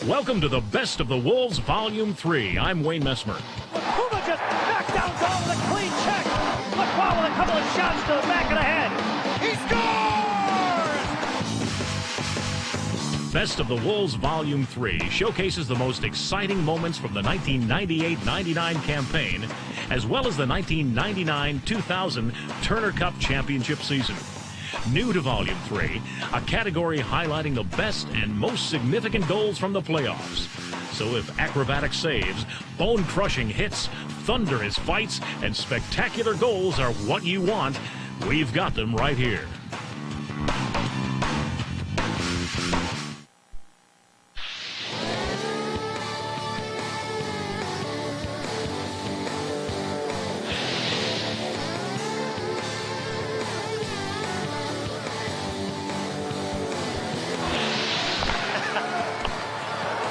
Welcome to the Best of the Wolves Volume 3. I'm Wayne Messmer. Puma just knocked down goal with a clean check. McQuall with a couple of shots to the back of the head. He scores! Best of the Wolves Volume 3 showcases the most exciting moments from the 1998-99 campaign, as well as the 1999-2000 Turner Cup Championship season. New to Volume 3, a category highlighting the best and most significant goals from the playoffs. So if acrobatic saves, bone-crushing hits, thunderous fights, and spectacular goals are what you want, we've got them right here.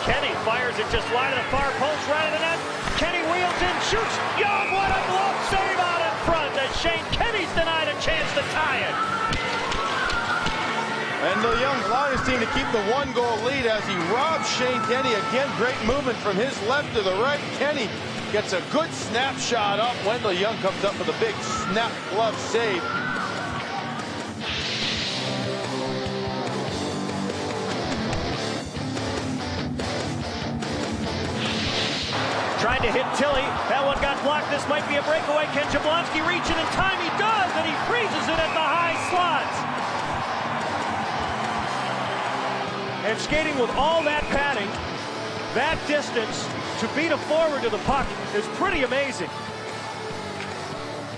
Kenny fires it just wide of the far post, right of the net. Kenny wheels in, shoots. Young, what a glove save out in front as Shane Kenny's denied a chance to tie it. And the Young allowed his team to keep the one-goal lead as he robs Shane Kenny. Again, great movement from his left to the right. Kenny gets a good snapshot up. Wendell Young comes up with a big snap glove save. Trying to hit Tilly. That one got blocked. This might be a breakaway. Can Jablonski reach it in time? He does, and he freezes it at the high slots. And skating with all that padding, that distance, to beat a forward to the puck is pretty amazing.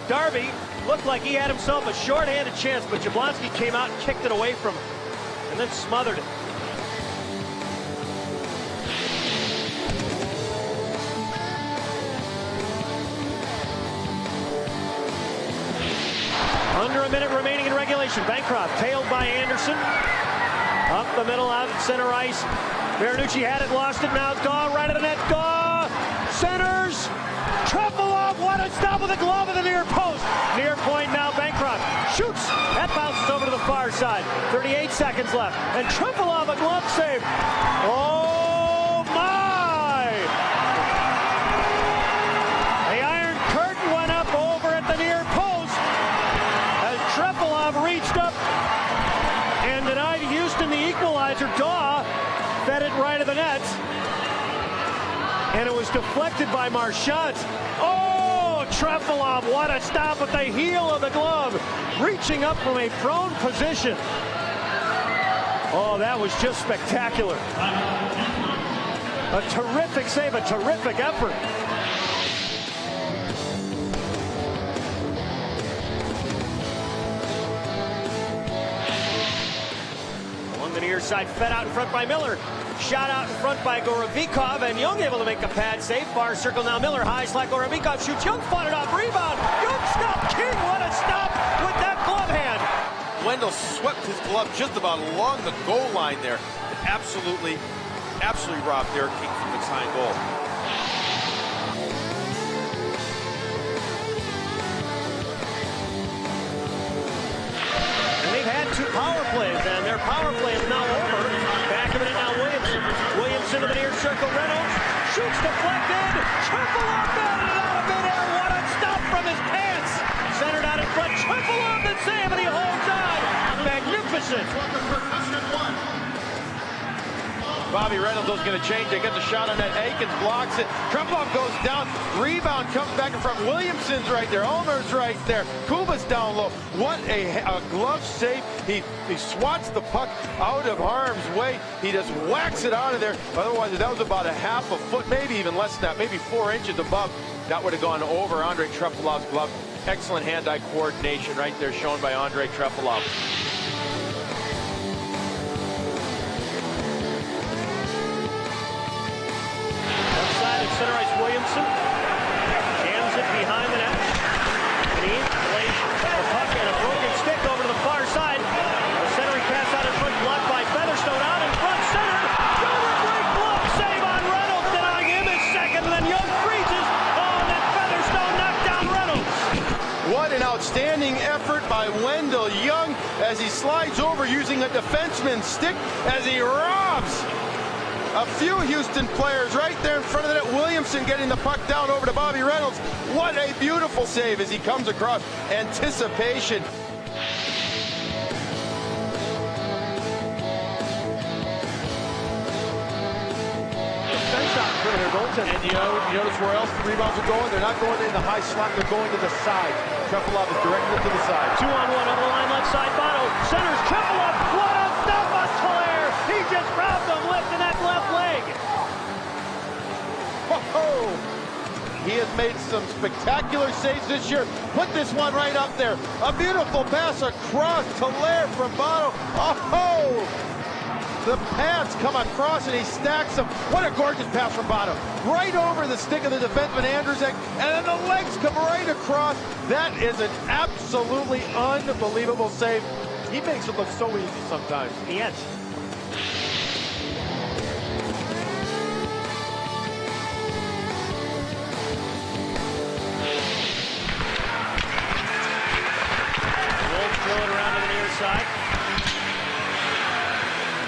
Darby looked like he had himself a shorthanded chance, but Jablonski came out and kicked it away from him, and then smothered it. Under a minute remaining in regulation. Bancroft tailed by Andersson. Up the middle, out at center ice. Marinucci had it, lost it. Now Daw right of the net. Daw centers. Trefilov, what a stop with a glove at the near post. Near point now. Bancroft shoots. That bounces over to the far side. 38 seconds left. And Trefilov a glove save. Oh my! The Iron Curtain went up over at the near post. Trefilov reached up and denied Houston the equalizer. Daw fed it right of the net. And it was deflected by Marchand. Oh, Trefilov, what a stop at the heel of the glove. Reaching up from a prone position. Oh, that was just spectacular. A terrific save, a terrific effort. The near side fed out in front by Miller. Shot out in front by Gorovikov, and Young able to make a pad save. Far circle now. Miller high slot. Gorovikov shoots. Young fought it off. Rebound. Young stopped King. What a stop with that glove hand. Wendell swept his glove just about along the goal line there. Absolutely robbed Derek King from the tying goal. They've had two power plays, and their power play is now over. Back of it now, Williamson. Williamson to the near circle. Reynolds shoots deflected. Trefilov batted it out of midair. What a stop from his pants. Centered out in front. Trefilov the save, and he holds on. Magnificent. Bobby Reynolds was going to change. They get the shot on that. Aikens blocks it. Trefilov goes down. Rebound comes back in front. Williamson's right there. Ulmer's right there. Kuba's down low. What a glove save. He swats the puck out of harm's way. He just whacks it out of there. Otherwise, that was about a half a foot, maybe even less than that, maybe 4 inches above. That would have gone over Andrei Trefilov's glove. Excellent hand-eye coordination right there shown by Andrei Trefilov. Center ice Williamson jams it behind the net. And he plays the puck and a broken stick over to the far side. The centering pass out in front, blocked by Featherstone out in front, center. Another great glove save on Reynolds, denying him his second, and then Young freezes. Oh, and then Featherstone knocked down Reynolds. What an outstanding effort by Wendell Young as he slides over using a defenseman's stick as he robs A few Houston players right there in front of the net. Williamson getting the puck down over to Bobby Reynolds. What a beautiful save as he comes across. Anticipation. And you notice where else the rebounds are going? They're not going in the high slot, they're going to the side. Trefilov is directing it to the side. 2-on-1 over the line, left side, Bono. Centers, Trefilov, what a stop on Tolaire! He just robbed him, lifting that left leg. Whoa! He has made some spectacular saves this year. Put this one right up there. A beautiful pass across Tolaire from Bono. Oh! The pads come across and he stacks them. What a gorgeous pass from Bono. Right over the stick of the defenseman Andrzej, and then the legs come right across. That is an absolutely unbelievable save. He makes it look so easy sometimes. Yes. Wolf throw it around to the near side.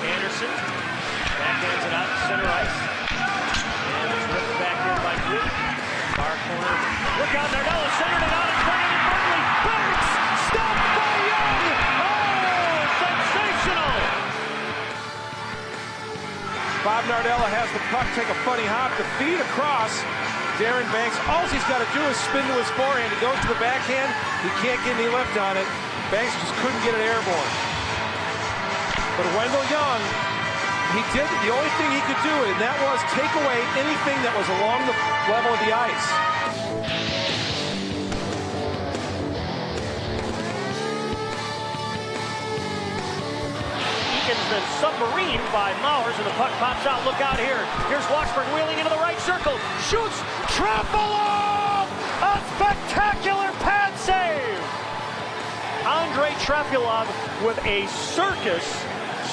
Andersson backhands it out to center ice. And it's ripped back here by Blue. Far corner. Look out, Nardella centered it out in front of Berkeley. Burks! Stopped by Young! Oh, sensational! Bob Nardella has the puck, take a funny hop, the feed across. Darren Banks, all he's got to do is spin to his forehand. He goes to the backhand, he can't get any lift on it. Banks just couldn't get it airborne. But Wendell Young, he did the only thing he could do, and that was take away anything that was along the level of the ice. Eakins then submarined by Mowers, and the puck pops out. Look out here. Here's Washburn wheeling into the right circle. Shoots. Trefilov! A spectacular pad save! Andrei Trefilov with a circus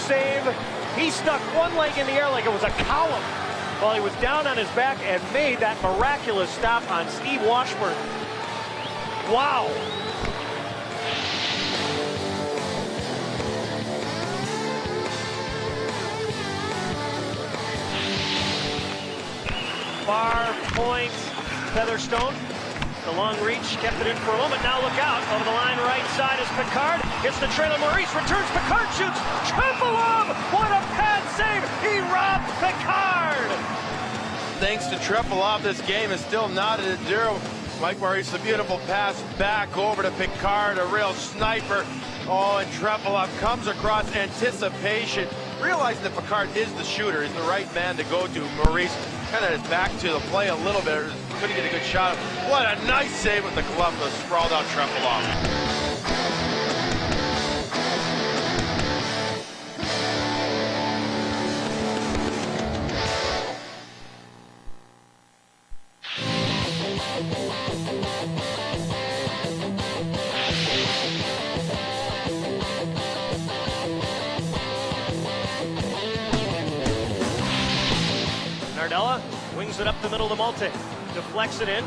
save. He stuck one leg in the air like it was a column while he was down on his back and made that miraculous stop on Steve Washburn. Wow. Far point, Featherstone. The long reach, kept it in for a moment. Now look out. Over the line, right side is Picard. Hits the trailer. Maurice returns. Picard shoots. Trefilov! What a pad save! He robbed Picard! Thanks to Trefilov, this game is still knotted at 0. Mike Maurice, a beautiful pass back over to Picard, a real sniper. Oh, and Trefilov comes across anticipation. Realizing that Picard is the shooter, is the right man to go to. Maurice kind of is back to the play a little bit. Couldn't get a good shot. What a nice save with the glove, the sprawled out Trefilov. Nardella wings it up the middle to Maltais. Deflects it in.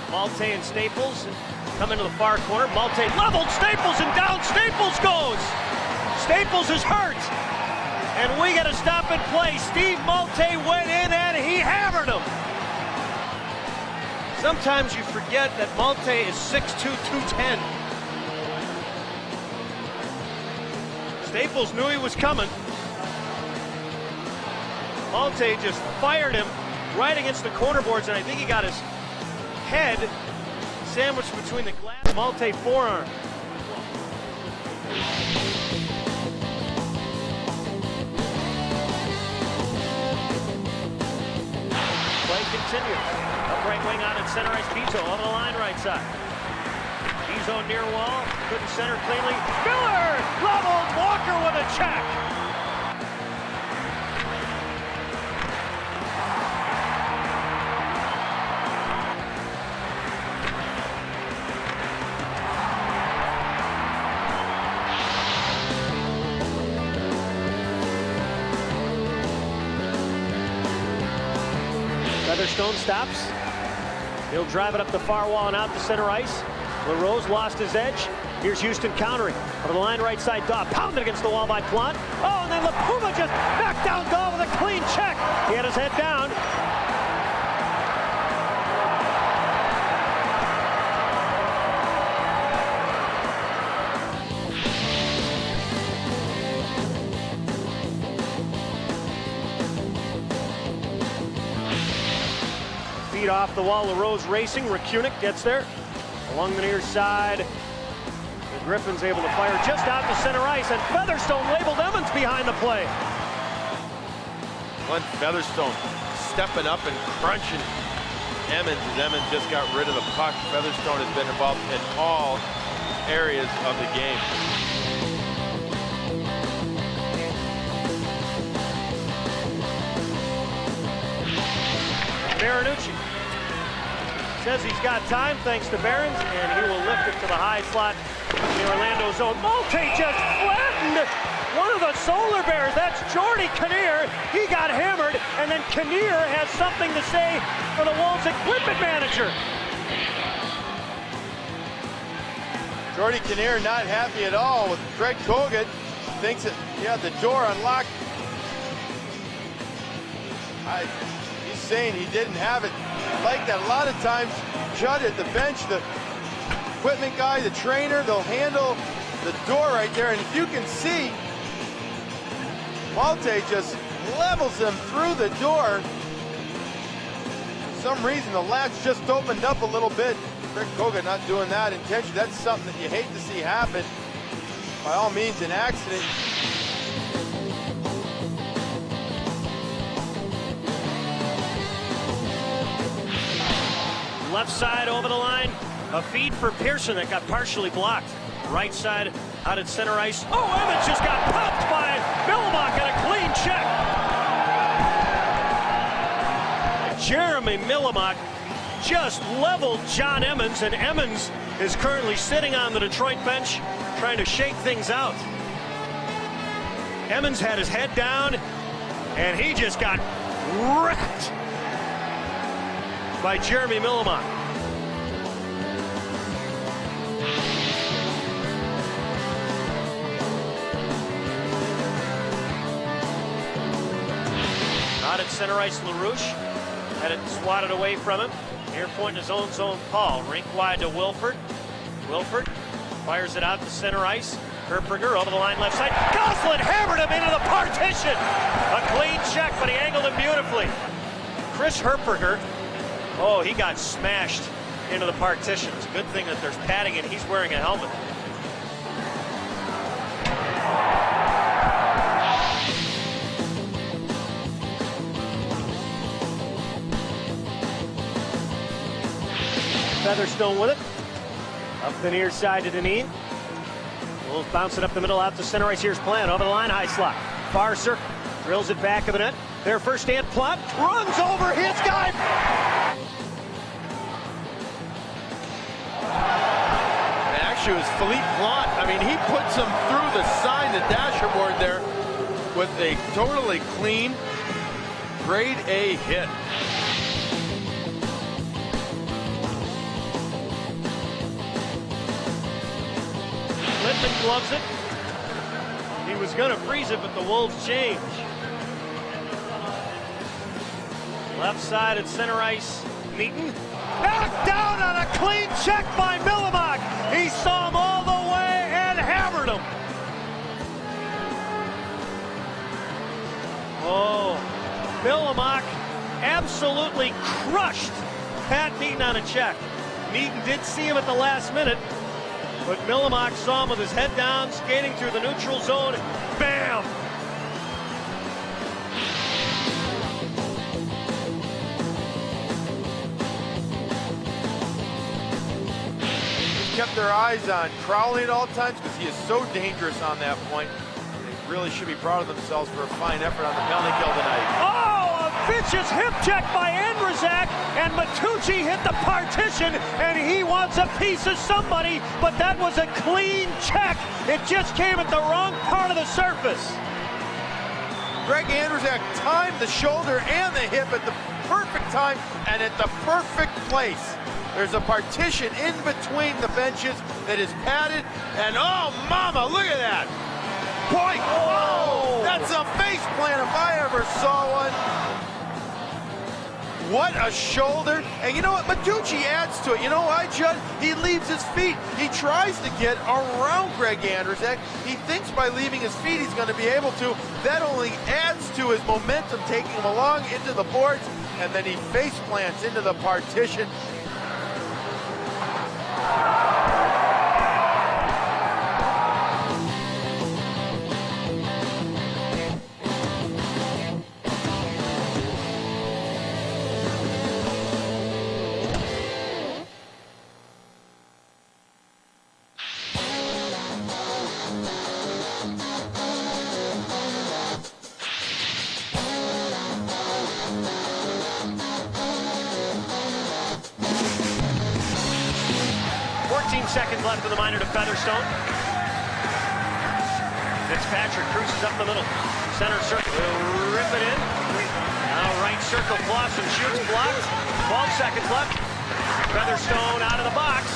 Maltais and Staples come into the far corner. Maltais leveled Staples, and down Staples goes. Staples is hurt. And we get a stop and play. Steve Maltais went in and he hammered him. Sometimes you forget that Maltais is 6'2", 210. Staples knew he was coming. Maltais just fired him right against the corner boards, and I think he got his head sandwiched between the glass. Maltais forearm. Play continues. Up right wing on at center ice. Pizzo on the line right side. Pizzo near wall. Couldn't center cleanly. Miller leveled. Walker with a check. Featherstone stops. He'll drive it up the far wall and out to center ice. LaRose lost his edge. Here's Houston countering. Over the line, right side, Daw pounded against the wall by Plante. Oh, and then LaPuma just backed down Daw with a clean check. He had his head down. Feet off the wall, LaRose racing. Rakunik gets there along the near side. The Griffin's able to fire just out to center ice, and Featherstone labeled Emmons behind the play. Glenn Featherstone stepping up and crunching Emmons as Emmons just got rid of the puck. Featherstone has been involved in all areas of the game. Marinucci says he's got time thanks to Barons, and he will lift it to the high slot in the Orlando zone. Maltais just flattened one of the Solar Bears. That's Jordy Kinnear. He got hammered, and then Kinnear has something to say for the Wolves equipment manager. Jordy Kinnear not happy at all with Greg Kogut. Thinks that he had the door unlocked. He's saying he didn't have it like that. A lot of times, Judd at the bench, the equipment guy, the trainer, they'll handle the door right there. And if you can see, Maltais just levels them through the door. For some reason, the latch just opened up a little bit. Greg Kogut not doing that intentionally. That's something that you hate to see happen. By all means, an accident. Left side over the line, a feed for Pearson that got partially blocked. Right side out at center ice. Oh, Emmons just got popped by Millimock and a clean check. Jeremy Millimock just leveled John Emmons, and Emmons is currently sitting on the Detroit bench trying to shake things out. Emmons had his head down, and he just got wrecked by Jeremy Millimock. Out at center ice, LaRouche had it swatted away from him. Near point in his own zone, Paul. Rink wide to Wilford. Wilford fires it out to center ice. Herperger over the line left side. Goslin hammered him into the partition. A clean check, but he angled him beautifully. Chris Herperger, oh, he got smashed into the partition. It's a good thing that there's padding and he's wearing a helmet. Featherstone with it. Up the near side to Deneen. Wolves bounce it up the middle out to center ice. Here's Plante over the line, high slot. Far circle. Drills it back of the net. Their first stand, Plante runs over his guy. Actually, it was Philippe Plante. I mean, he puts him through the sign, the dasherboard there, with a totally clean, grade A hit. Littman gloves it. He was going to freeze it, but the Wolves change. Left side at center ice, Meaton. Knocked down on a clean check by Millimock. He saw him all the way and hammered him. Oh, Millimock absolutely crushed Pat Meaton on a check. Meaton did see him at the last minute, but Millimock saw him with his head down, skating through the neutral zone. Bam! Kept their eyes on Crowley at all times because he is so dangerous on that point. They really should be proud of themselves for a fine effort on the penalty kill tonight. Oh, a vicious hip check by Andrzejczak, and Matucci hit the partition, and he wants a piece of somebody, but that was a clean check. It just came at the wrong part of the surface. Greg Andrzejczak timed the shoulder and the hip at the perfect time and at the perfect place. There's a partition in between the benches that is padded, and oh mama, look at that! Point! Whoa! That's a face plant if I ever saw one. What a shoulder. And you know what? Matucci adds to it. You know why, Judd? He leaves his feet. He tries to get around Greg Anderson. He thinks by leaving his feet he's going to be able to. That only adds to his momentum, taking him along into the boards, and then he face plants into the partition. 14 seconds left in the minor to Featherstone. Fitzpatrick cruises up the middle. Center circle, will rip it in. Now right circle, Clausen shoots, blocked. 12 seconds left. Featherstone out of the box.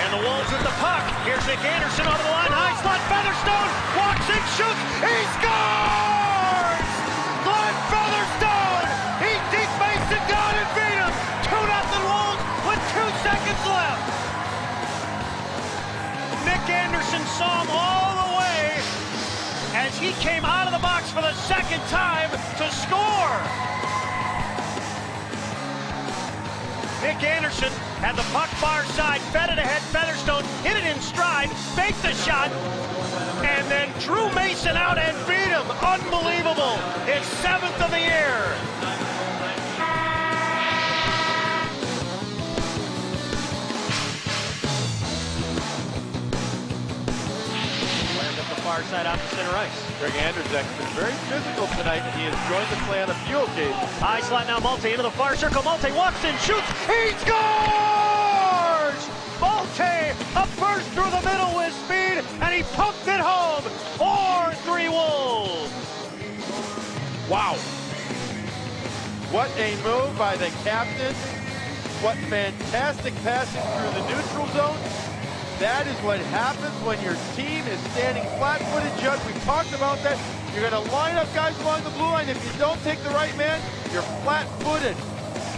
And the Wolves with the puck. Here's Nick Andersson over the line. High slot, Featherstone walks in, shoots. He scores! Glenn Featherstone! He deep faced it down and beat him. 2-0 Wolves with 2 seconds left. Nick Andersson saw him all the way as he came out of the box for the second time to score. Nick Andersson had the puck far side, fed it ahead, Featherstone hit it in stride, faked the shot, and then drew Mason out and beat him. Unbelievable. His 7th of the year. Far side out to center ice. Greg Anderson has been very physical tonight, and he has joined the play on a few occasions. High slot now, Maltais into the far circle. Maltais walks in, shoots, he scores! Maltais up first through the middle with speed, and he pumped it home. 4-3 Wolves. Wow. What a move by the captain. What fantastic passing through the neutral zone. That is what happens when your team is standing flat-footed, Judd. We talked about that. You're going to line up guys along the blue line. If you don't take the right man, you're flat-footed.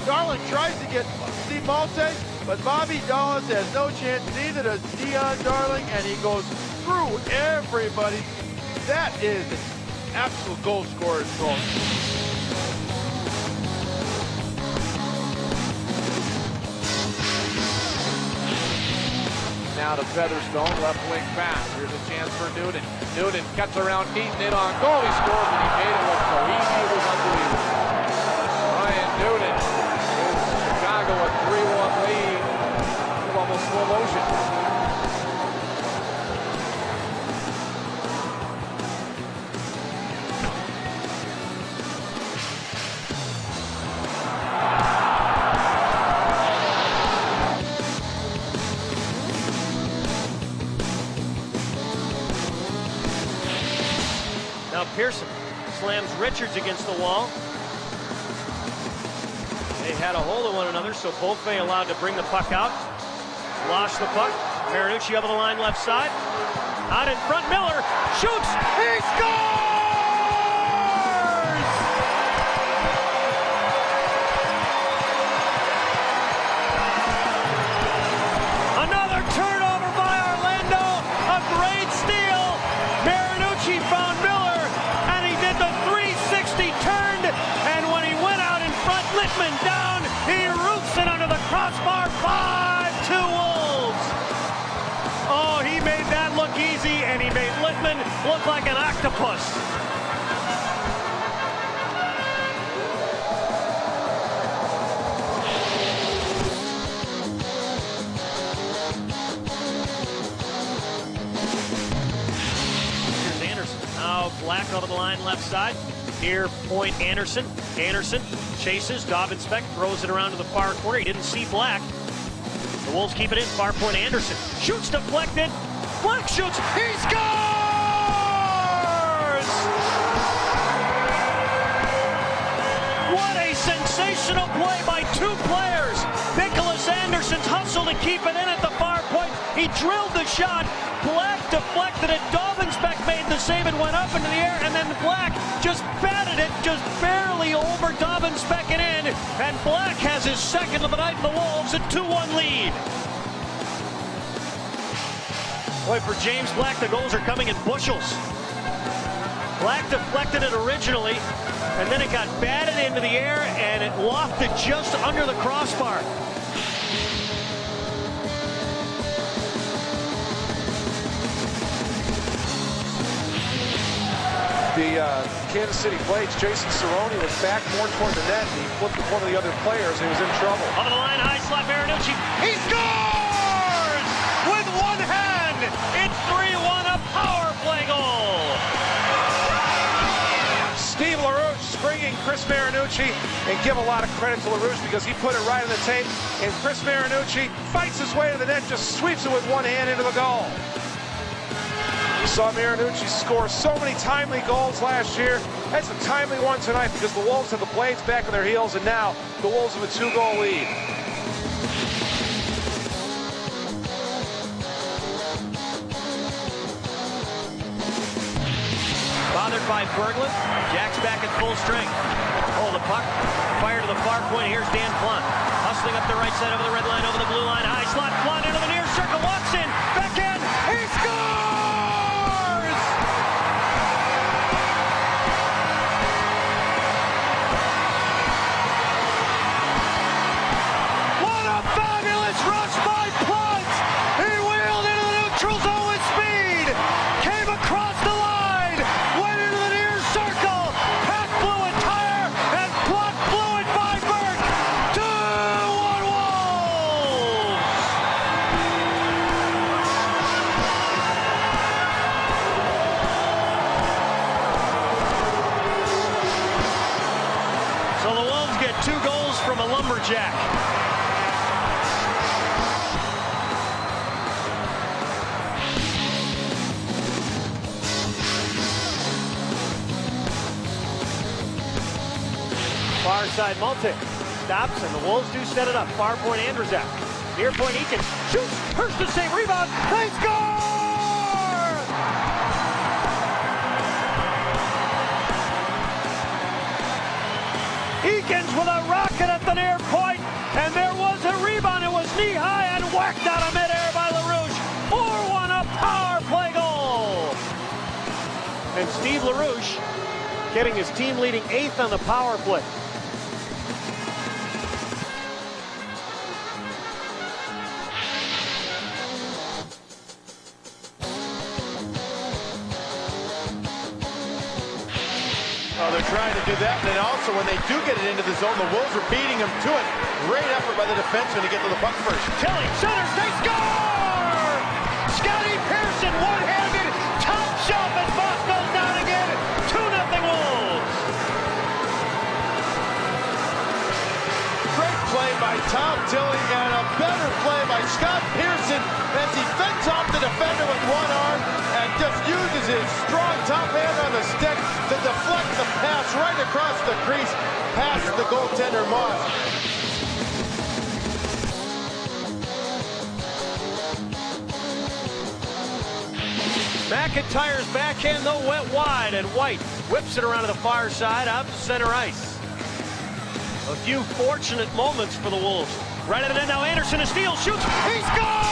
Darling tries to get Steve Maltais, but Bobby Dallas has no chance. Neither does Dion Darling, and he goes through everybody. That is an absolute goal scorer's goal. Now to Featherstone, left wing pass. Here's a chance for Newton. Newton cuts around, Eaton in on goal. He scores, and he made it look so easy. It was unbelievable. Ryan Newton gives Chicago a 3-1 lead. It's almost slow motion. Pearson slams Richards against the wall. They had a hold of one another, so Beaufait allowed to bring the puck out. Lost the puck. Marinucci over the line left side. Out in front, Miller shoots. He scores! Another turnover by Orlando. A great steal. Marinucci found Miller. The 360 turned, and when he went out in front, Littman down, he roots it under the crossbar. 5-2 Wolves. Oh, he made that look easy, and he made Littman look like an octopus. Black over the line left side. Here, point Andersson. Andersson chases. Dobbins Beck throws it around to the far corner. He didn't see Black. The Wolves keep it in. Far point Andersson. Shoots deflected. Black shoots. He scores! What a sensational play by 2 players. Niklas Niklas Andersson's hustle to keep it in at the far point. He drilled the shot. Black deflected it. Dobbins-Beck made the save. It went up into the air, and then Black just batted it just barely over Dobbins-Beck and in. And Black has his second of the night in the Wolves, a 2-1 lead. Boy, for James Black, the goals are coming in bushels. Black deflected it originally, and then it got batted into the air, and it lofted just under the crossbar. The Kansas City Blades, Jason Cerrone was back more toward the net, and he flipped with one of the other players, and he was in trouble. Over the line, high slot, Marinucci. He scores with one hand. It's 3-1, a power play goal. Steve LaRouche springing Chris Marinucci, and give a lot of credit to LaRouche because he put it right in the tape, and Chris Marinucci fights his way to the net, just sweeps it with one hand into the goal. We saw Marinucci score so many timely goals last year. That's a timely one tonight because the Wolves have the Blades back on their heels, and now the Wolves have a 2-goal lead. Bothered by Berglund. Jack's back at full strength. Oh, the puck fired to the far point. Here's Dan Blunt. Hustling up the right side over the red line, over the blue line. High slot, Blunt into the near circle. Walks in. Backhand. He scores! What a fabulous rush by Blunt! He wheeled into the neutral zone with speed. Came across the line. Went into the near circle. Pack blew a tire, and Blunt blew it by Burke. 2-1 Wolves! So the Wolves get 2 goals from a lumberjack. Far side, Maltais stops, and the Wolves do set it up. Far point, Andrzej. Near point, Eakins shoots. Hurst to save, rebound. They score! Eakins with a rocket at the near point, and there was a rebound. It was knee high and whacked out of midair by LaRouche. 4-1, a power play goal. And Steve LaRouche getting his team leading 8th on the power play. Oh, they're trying to do that, and then also when they do get it into the zone, the Wolves are beating them to it. Great effort by the defenseman to get to the puck first. Kelly centers, they score! Scotty Pearson one-handed, top shot, and Fox goes down again. 2-0 Wolves. Great play by Tom Tilling, and a better play by Scott Pearson as he fends off the defender with one arm and just uses his strong top hand on the stick to deflect the pass right across the crease past the goaltender Moss. McIntyre's backhand, though, went wide, and White whips it around to the far side out to center ice. A few fortunate moments for the Wolves. Right at the end now, Andersson, a steal, shoots, he scores!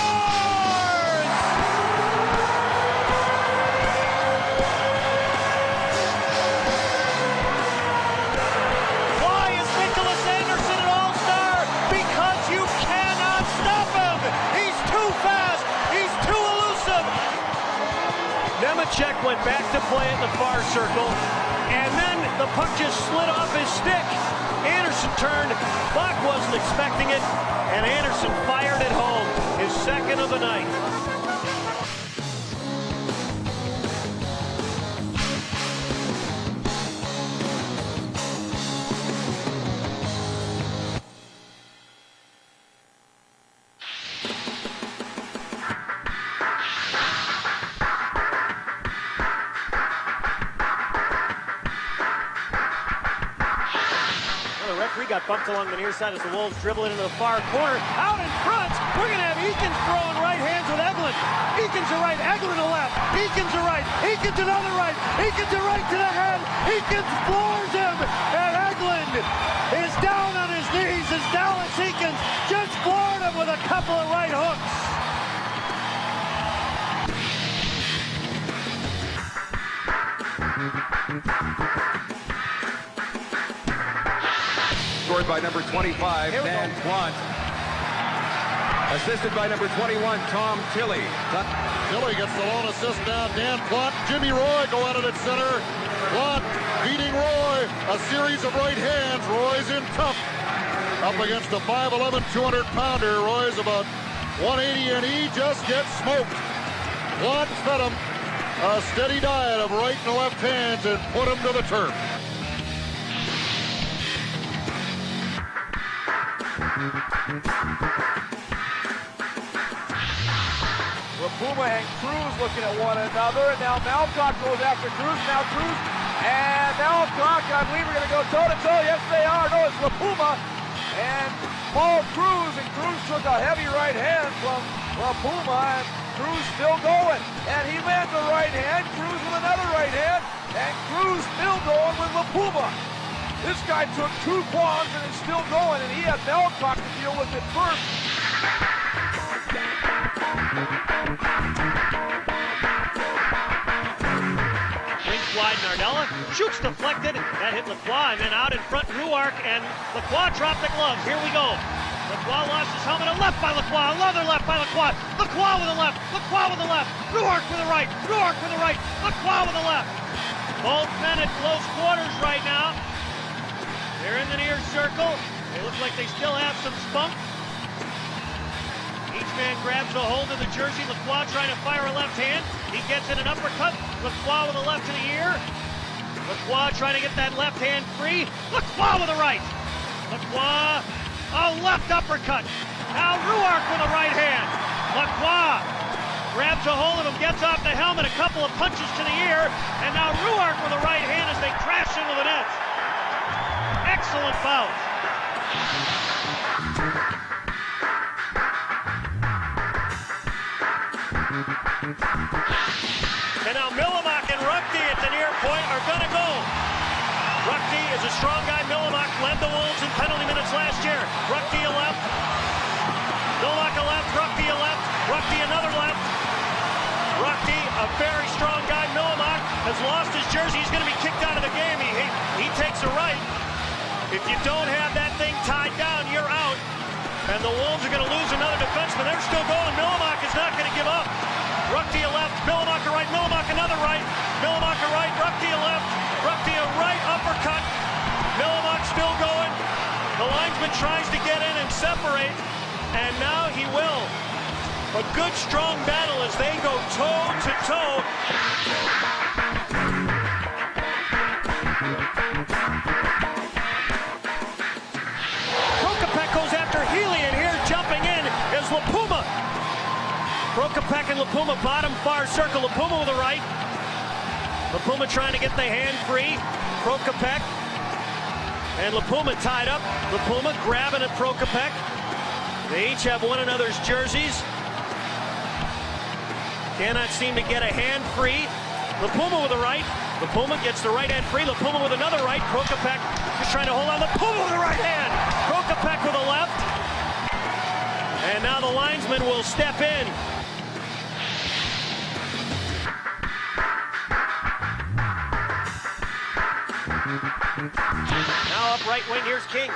Why is Niklas Andersson an all-star? Because you cannot stop him! He's too fast, he's too elusive! Nemechek went back to play in the far circle, and then the puck just slid off his stick. Andersson turned, Buck wasn't expecting it, and Andersson fired it home, his second of the night. referee got bumped along the near side as the Wolves dribble it into the far corner. Out in front, we're going to have Eakins throwing right hands with Eglin. Eakins to right, Eglin to left. Eakins to right, Eakins another right. Eakins to right to the head. Eakins floors him, and Eglin is down on his knees as Dallas Eakins just floored him with a couple of right hooks. Scored by number 25, Dan Quant. Assisted by number 21, Tom Tilley. Tilley gets the lone assist now. Dan Quant, Jimmy Roy go at it at center. Quant beating Roy. A series of right hands. Roy's in tough. Up against a 5'11", 200-pounder. Roy's about 180, and he just gets smoked. Quant fed him a steady diet of right and left hands and put him to the turf. Puma and Cruz looking at one another, and now Maltais goes after Cruz. Now Cruz and Maltais, I believe, are going to go toe-to-toe. Yes, they are. No, it's Puma and Paul Cruz, and Cruz took a heavy right hand from Puma, and Cruz still going. And he lands a right hand, Cruz with another right hand, and Cruz still going with Puma. This guy took two qualms and is still going, and he had Maltais to deal with it first. Brings wide Nardella, shoots deflected, that hit Lacroix, and then out in front Ruark, and Lacroix dropped the gloves. Here we go. Lacroix lost his helmet, a left by Lacroix, another left by Lacroix. Lacroix with the left, Lacroix with the left, Ruark with the right, Ruark with the right, Lacroix with the left. Both men at close quarters right now. They're in the near circle. They look like they still have some spunk. Each man grabs a hold of the jersey. Lacroix trying to fire a left hand. He gets in an uppercut. Lacroix with a left to the ear. Lacroix trying to get that left hand free. Lacroix with a right. Lacroix, a left uppercut. Now Ruark with a right hand. Lacroix grabs a hold of him, gets off the helmet, a couple of punches to the ear, and now Ruark with a right hand as they crash into the net. Excellent bout. And now Millimak and Ruckty at the near point are going to go. Ruckty is a strong guy. Millimak led the Wolves in penalty minutes last year. Ruckty a left. Millimak a left. Ruckty a left. Ruckty another left. Ruckty, a very strong guy. Millimak has lost his jersey. He's going to be kicked out of the game. He takes a right. If you don't have that thing tied down, you're out. And the Wolves are going to lose another defenseman. They're still going. Millimak is not going to give up. Ruckty a left, Millimak a right, Millimak another right, Millimak a right, Ruckty a left, Ruckty a right uppercut. Millimak still going. The linesman tries to get in and separate, and now he will. A good, strong battle as they go toe-to-toe. Prokopek goes after Healy, and here jumping in is Lapuma. Prokopek and Lapuma, bottom far circle. Lapuma with the right. Lapuma trying to get the hand free. Prokopek and Lapuma tied up. Lapuma grabbing at Prokopek. They each have one another's jerseys. Cannot seem to get a hand free. Lapuma with the right. Lapuma gets the right hand free. Lapuma with another right. Prokopek just trying to hold on. Lapuma with the right hand. Prokopek with a left. And now the linesman will step in. Now up right wing, here's King.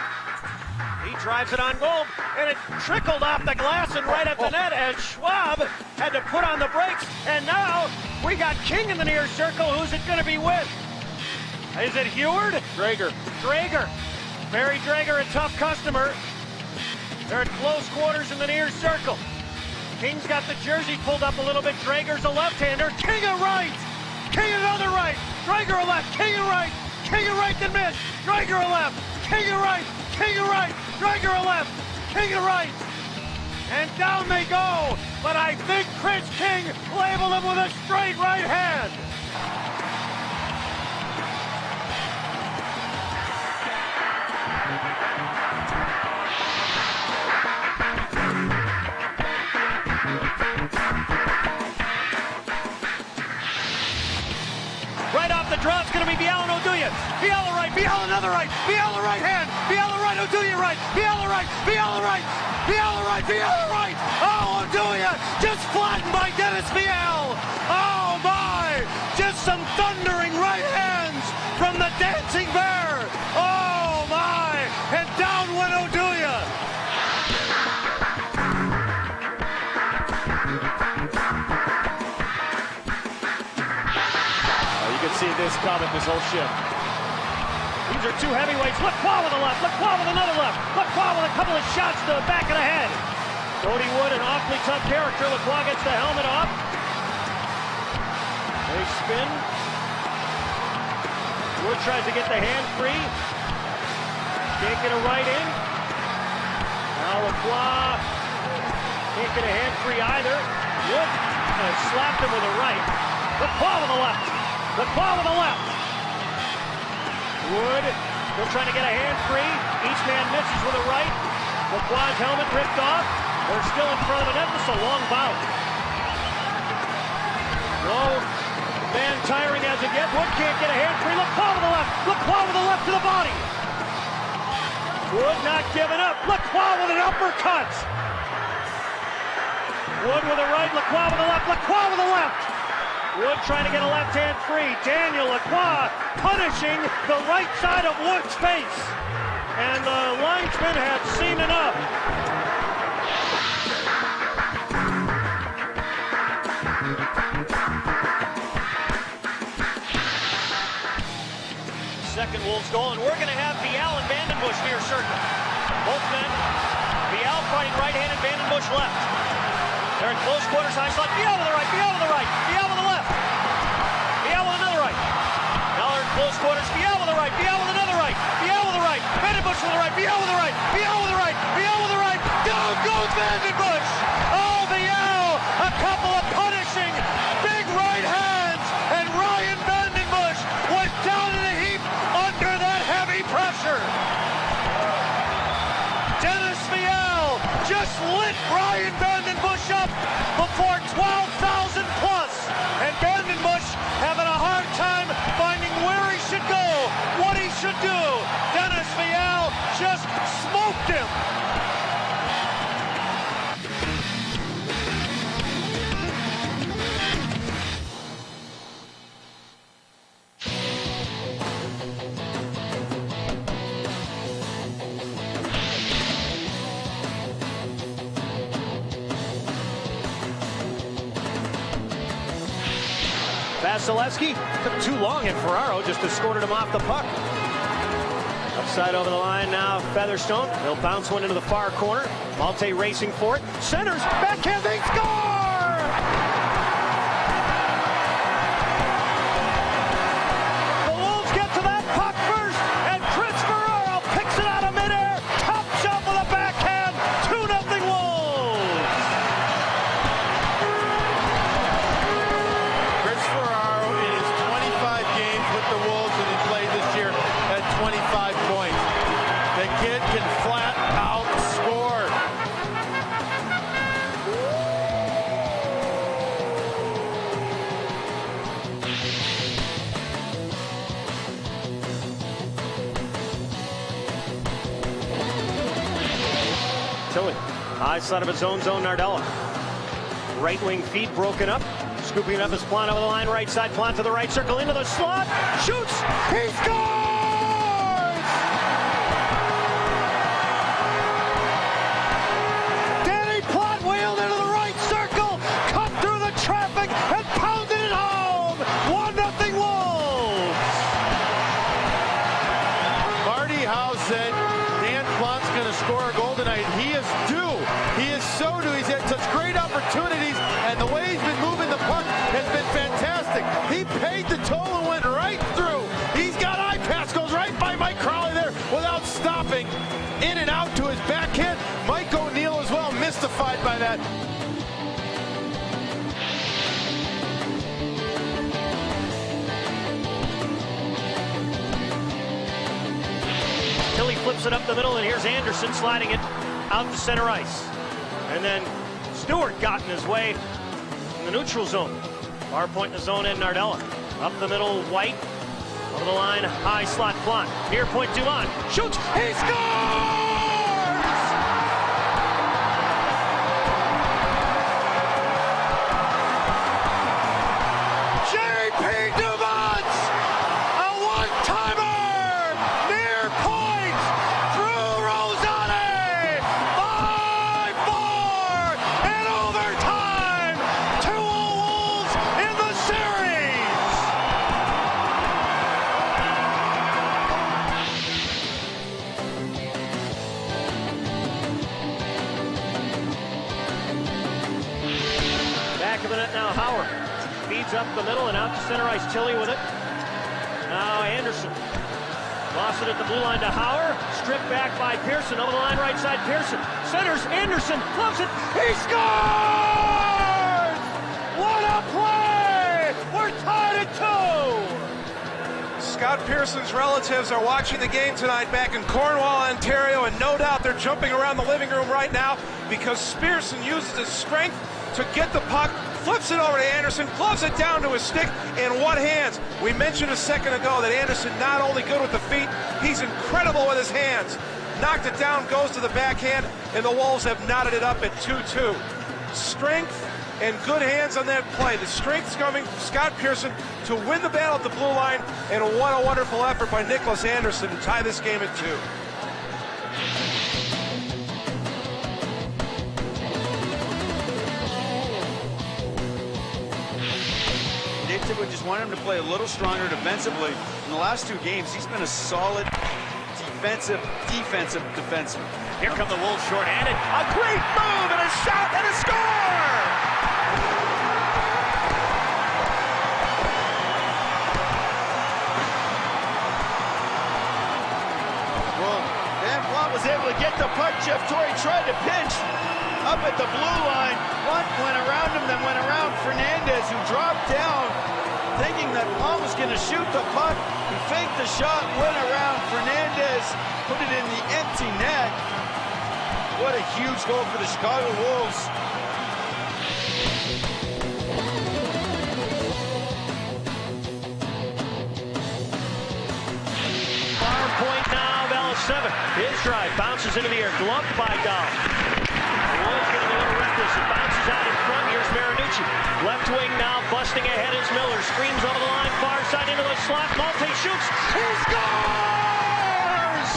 He drives it on goal, and it trickled off the glass and right at the net, and Schwab had to put on the brakes, and now we got King in the near circle. Who's it going to be with? Is it Heward? Drager. Drager. Barry Drager, a tough customer. They're at close quarters in the near circle. King's got the jersey pulled up a little bit. Drager's a left-hander. King a right. King another right. Drager a left. King a right. King a right to miss. Drager a left. King a right. King a right. Drager a left. King a right. And down they go. But I think Chris King labeled him with a straight right hand. the draw. It's going to be Biala and Oduya. Biala right, Biala another right, Biala right hand, Biala right, Oduya right, Biala right, Biala right, Biala right, Biala right. Oh, Oduya just flattened by Dennis Biala. Oh my, just some thundering right hands from the Dancing Bear. Oh my, and down went Oduya. You can see this coming, this whole shift. These are two heavyweights. Lacroix with a left, Lacroix with another left, Lacroix with a couple of shots to the back of the head. Cody Wood, an awfully tough character. Lacroix gets the helmet off. They spin. Wood tries to get the hand free. Can't get a right in. Now Lacroix can't get a hand free either. Wood slapped him with a right. Lacroix with a left. Lacroix with a left. Wood still trying to get a hand free. Each man misses with a right. Lacroix's helmet ripped off. They're still in front of the net. This is a long bout. No man tiring as it gets. Wood can't get a hand free. Lacroix with the left. Lacroix with the left to the body. Wood not giving up. Lacroix with an uppercut. Wood with a right. Lacroix with the left. Lacroix with the left. Wood trying to get a left hand free. Daniel Lacroix punishing the right side of Wood's face. And the linesman had seen enough. Second Wolves goal, and we're going to have Biala and Vandenbush near circle. Both men. Biala fighting right hand and Vandenbush left. They're in close quarters, high slot. Biala with the right, Biala with the right, Biala with the left. Biala with another right. Now they're in close quarters. Biala with the right, Biala with another right. Biala with the right, Vandenbush with the right, Biala with the right, Biala with the right, Biala with the right. Down goes Vandenbush. Oh, Biala, a couple of punishing big right hands, and Ryan Vandenbush was down in a heap under that heavy pressure. Dennis Biala just lit Ryan Vandenbush up before 12,000 plus, and Vandenbush having a hard time finding where he should go, what he should do. Dennis Biala just smoked him. Vasilevsky took too long, and Ferraro just escorted him off the puck. Upside over the line now, Featherstone. He'll bounce one into the far corner. Maltais racing for it. Centers, backhand, they score! The Wolves get to that puck first, and Chris Ferraro picks it out of midair. Top shot with a backhand. 2-0 Wolves. Chris Ferraro in his 25 games with the Wolves that he played this year had 25 points. The kid can flat out score. Tilly, high side of his own zone, Nardella. Right wing feet broken up. Scooping it up is Plant over the line, right side. Plant to the right circle, into the slot. Shoots! He scores! Danny Plant wheeled into the right circle, cut through the traffic, and pounded it home! 1-0 Wolves! Marty Howe said Dan Plant's going to score a goal tonight. He is due. He is so due. He's had such great opportunities, and the way he's been moving the puck has been fantastic. He paid the toll and went right through. He's got eye pass, goes right by Mike Crowley there without stopping. In and out to his backhand. Mike O'Neill as well, mystified by that. Tilly flips it up the middle, and here's Andersson sliding it out to center ice. And then Stewart got in his way in the neutral zone. Far point in the zone in Nardella. Up the middle, White Over the line, high slot Plot. Near point, Dumont. Shoots. He scores! Back of the net now, Howard. Feeds up the middle and out to center ice. Tilly with it. Now Andersson. Lost it at the blue line to Howard. Stripped back by Pearson. Over the line, right side, Pearson. Centers, Andersson. Loves it. He scores! What a play! We're tied at 2! Scott Pearson's relatives are watching the game tonight back in Cornwall, Ontario, and no doubt they're jumping around the living room right now because Pearson uses his strength to get the puck, flips it over to Andersson, gloves it down to his stick, and what hands. We mentioned a second ago that Andersson not only good with the feet, he's incredible with his hands. Knocked it down, goes to the backhand, and the Wolves have knotted it up at 2-2. Strength and good hands on that play. The strength's coming from Scott Pearson to win the battle at the blue line, and what a wonderful effort by Niklas Andersson to tie this game at 2. We just want him to play a little stronger defensively. In the last 2 games, he's been a solid defensive. Here come the Wolves short-handed. A great move and a shot and a score! Well, Dan Plot was able to get the puck. Jeff Torrey tried to pinch up at the blue line. Plot went around him, then went around Fernandez, who dropped down, thinking that Plum was going to shoot the puck. He faked the shot, went around Fernandez, put it in the empty net. What a huge goal for the Chicago Wolves. Far point now, Bell 7. His drive bounces into the air, gloved by Dahl. The Wolves getting a little reckless. It bounces out in front. Here's Marinucci. Left wing now, busting ahead is Miller. Screams over the line, far side into the slot. Maltais shoots. He scores!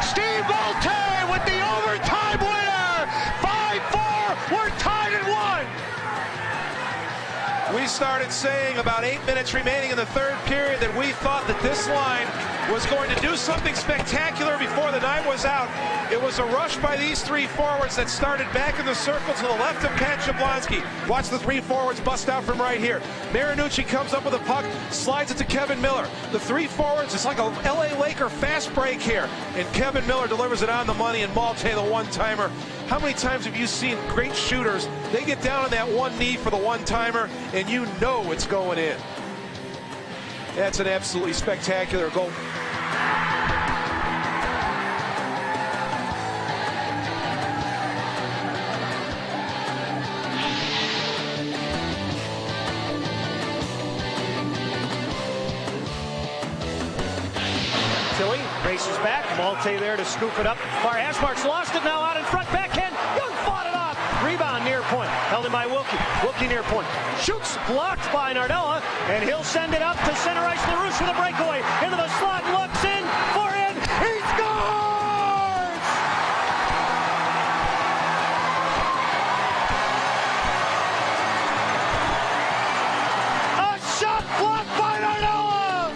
Steve Maltais with the overtime winner. 5-4. We're tied at 1. We started saying about 8 minutes remaining in the third period that we thought that this line was going to do something spectacular before the night was out. It was a rush by these 3 forwards that started back in the circle to the left of Pat Jablonski. Watch the 3 forwards bust out from right here. Marinucci comes up with a puck, slides it to Kevin Miller. The 3 forwards, it's like a LA Laker fast break here. And Kevin Miller delivers it on the money, and Maltais, the one-timer. How many times have you seen great shooters? They get down on that one knee for the one-timer, and you know it's going in. That's an absolutely spectacular goal. Tilly races back. Maltais there to scoop it up. Far Ashmark's lost it now out in front. Backhand. Young fought it off. Rebound near point. Held in by Wilkie. Wilkie near point. Shoots. Blocked by Nardella. And he'll send it up to center ice. LaRouche with a breakaway. Into the slot. Looks in. Forehand. He scores! A shot blocked by Nardella.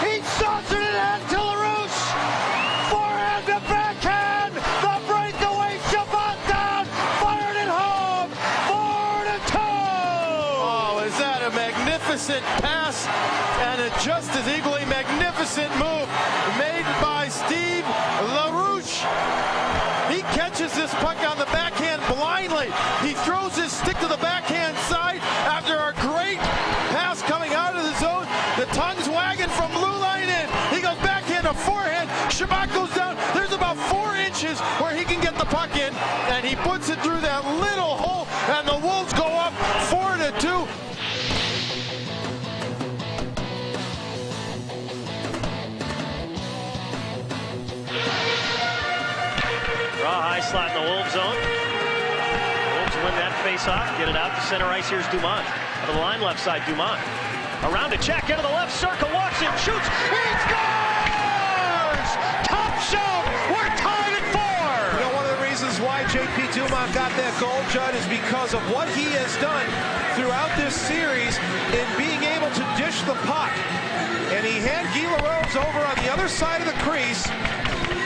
He saucered it in to LaRouche. Forehand to backhand. The breakaway. Shabbat down. Fired it home. 4-2. Oh, is that a magnificent pass and a just as equally magnificent move made by Steve LaRouche. He catches this puck on the backhand blindly. He throws his stick to the backhand side after a great pass coming out of the zone. The tongue's wagging from blue line in. He goes backhand to forehand. Shabbat goes down. There's about 4 inches where he can get the puck in, and he puts it through that little hole, and the Wolves go up 4-2. high slot in the Wolves zone. Wolves win that face-off, get it out to center ice. Here's Dumont. To the line left side, Dumont. Around to check, into the left circle, walks in, shoots, he scores! Top shelf, we're tied at 4! You know, one of the reasons why J.P. Dumont got that goal, Judd, is because of what he has done throughout this series in being able to dish the puck. And he had Guy LaRose over on the other side of the crease,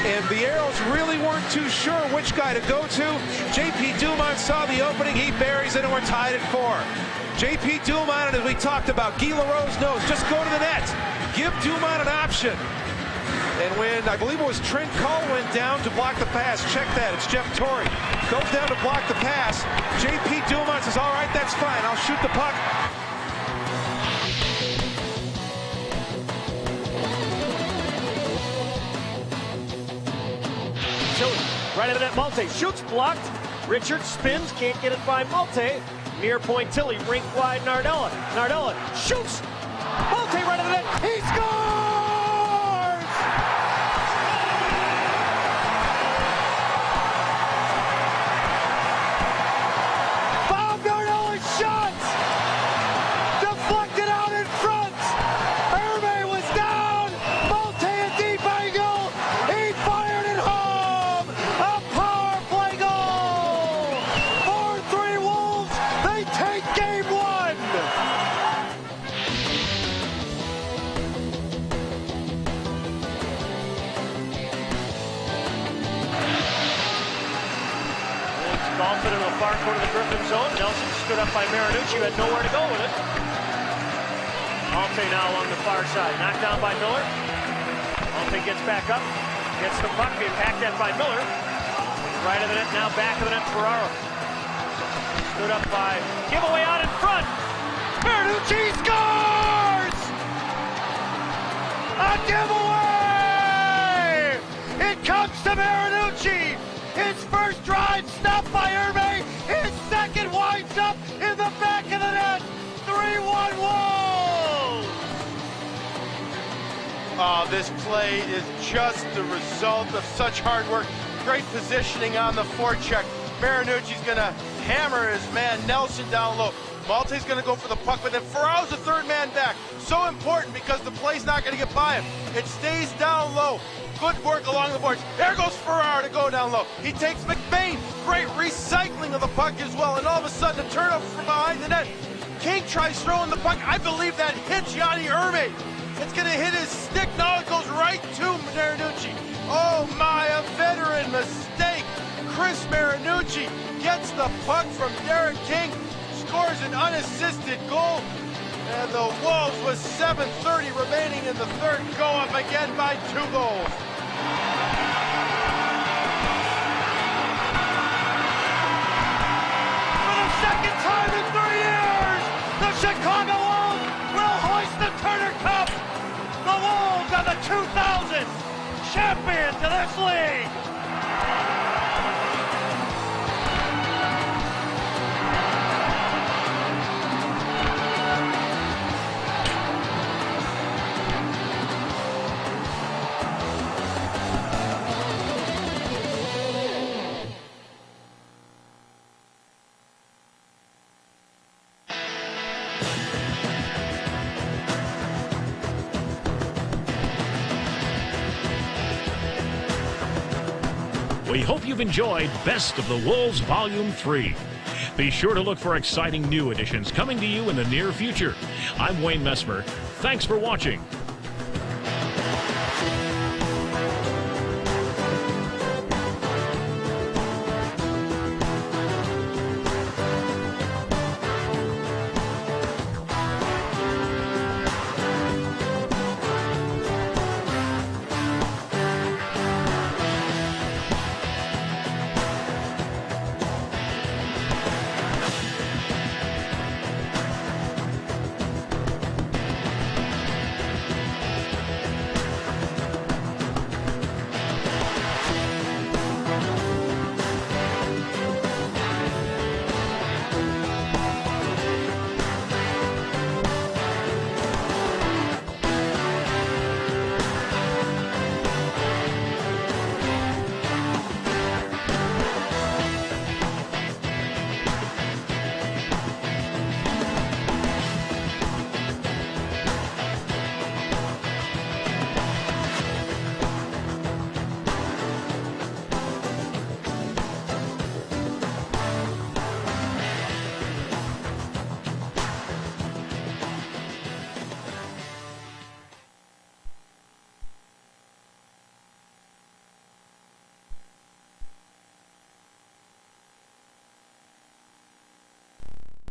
and the Arrows really weren't too sure which guy to go to. J.P. Dumont saw the opening, he buries it, and we're tied at 4. J.P. Dumont, as we talked about, Guy LaRose knows, just go to the net. Give Dumont an option. And when, I believe it was Trent Cull went down to block the pass, check that, it's Jeff Torrey. Goes down to block the pass. J.P. Dumont says, all right, that's fine, I'll shoot the puck. Right into that, Maltais shoots, blocked. Richard spins, can't get it by Maltais. Near point Tilly, rink wide Nardella. Nardella shoots. Maltais right into the net. He scores! Bob Nardella's shot! Deflected out in front. Hervé was down. Maltais a deep angle. He fired it home. A power play goal. 4-3 Wolves. They take game 1. Golfing into the far corner of the Griffin zone. Nelson stood up by Marinucci, who had nowhere to go with it. Maltais now along the far side. Knocked down by Miller. Maltais gets back up. Gets the puck, being packed at by Miller. Right of the net, now back of the net, Ferraro. Stood up by, giveaway out in front. Marinucci scores! A giveaway! It comes to Marinucci. His first drive stopped by Hervé. His second winds up in the back of the net. 3-1 Wolves! Oh, this play is just the result of such hard work. Great positioning on the forecheck. Marinucci's going to hammer his man Nelson down low. Maltais going to go for the puck, but then Ferraro's the third man back. So important because the play's not going to get by him. It stays down low. Good work along the boards. There goes Ferraro to go down low. He takes McBain. Great recycling of the puck as well. And all of a sudden, a turnover from behind the net. King tries throwing the puck. I believe that hits Yanni Hervé. It's going to hit his stick. Now it goes right to Marinucci. Oh my, a veteran mistake. Chris Marinucci gets the puck from Derek King. Scores an unassisted goal. And the Wolves, with 7:30 remaining in the third, go up again by 2 goals. For the second time in 3 years, the Chicago Wolves will hoist the Turner Cup. The Wolves are the 2000 champions of this league. We hope you've enjoyed Best of the Wolves Volume 3. Be sure to look for exciting new editions coming to you in the near future. I'm Wayne Messmer. Thanks for watching.